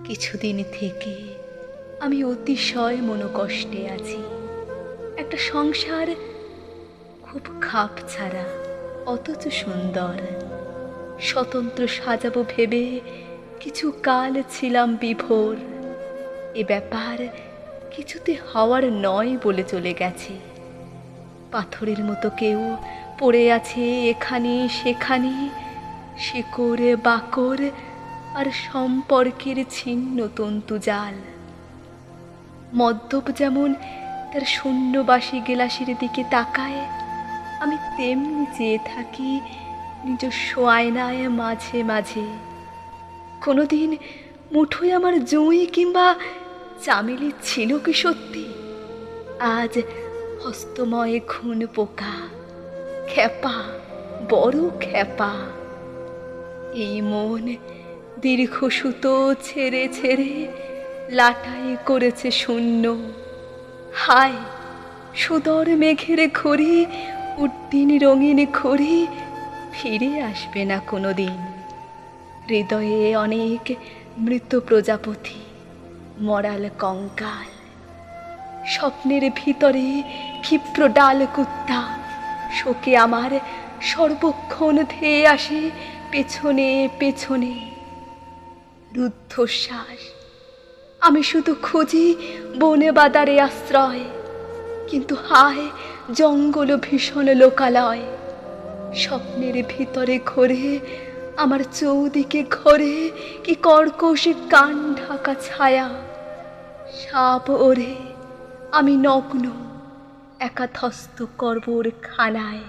কিছুদিন থেকে আমি অতিশয় মনোকষ্টে আছি। একটা সংসার খুব খাপ ছাড়া অথচ সুন্দর, স্বতন্ত্র সাজাবো ভেবে কিছু কাল ছিলাম বিভোর। এ ব্যাপার কিছুতে হওয়ার নয় বলে চলে গেছে। পাথরের মতো কেউ পড়ে আছে এখানে সেখানে, শিকড় বাকর আর সম্পর্কের ছিন্ন তন্তুজাল। মদ্যপ যেমন তার শূন্যবাসী গেলাসের দিকে তাকায়, আমি তেমনি চেয়ে থাকি নিজস্ব আয়নায় মাঝে মাঝে। কোনোদিন মুঠোয় আমার জুঁই কিংবা চামেলি ছিল কি সত্যি? আজ হস্তময় খুন পোকা, খ্যাপা, বড় খ্যাপা। এই মন দীর্ঘ সুতো ছেড়ে ছেড়ে লাটাই করেছে শূন্য। হায়, সুদর মেঘের ঘড়ি, উড্ডিন রঙিন ঘড়ি ফিরে আসবে না কোনো দিন। হৃদয়ে অনেক মৃত প্রজাপতি, মরাল কঙ্কাল। স্বপ্নের ভিতরে ক্ষিপ্র ডাল কুত্তা, শোকে আমার সর্বক্ষণ ধেয়ে আসে পেছনে পেছনে। রুদ্ধশ্বাস। আমি শুধু খুঁজি বনে বাদারে আশ্রয়, কিন্তু হায় জঙ্গল ভীষণ লোকালয়। স্বপ্নের ভিতরে ঘোরে আমার চৌদিকে ঘোরে কি কর্কশ কান ঢাকা ছায়া। সাপ ওরে, আমি নগ্ন একাধস্ত করবর খানায়।